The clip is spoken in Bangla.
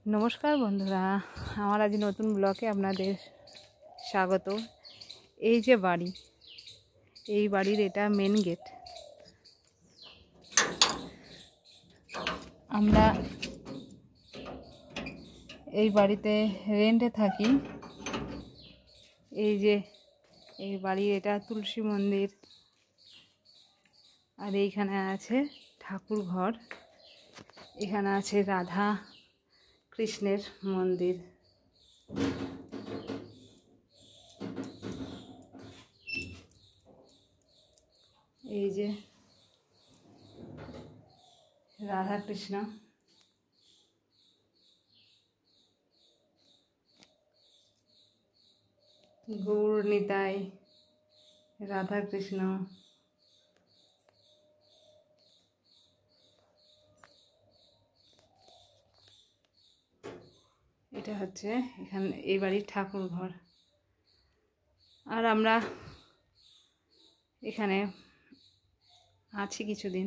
নমস্কার বন্ধুরা, আমার আজ নতুন ব্লগে আপনাদের স্বাগত। এই যে বাড়ি, এই বাড়ির এটা মেন গেট। আমরা এই বাড়িতে রেন্টে থাকি। এই যে এই বাড়ির এটা তুলসী মন্দির, আর এইখানে আছে ঠাকুর ঘর। এখানে আছে রাধা কৃষ্ণের মন্দির। এই যে রাধা কৃষ্ণ, গৌর নিতাই, রাধা কৃষ্ণ। এটা হচ্ছে এখানে এই বাড়ির ঠাকুর ঘর। আর আমরা এখানে আছি কিছুদিন।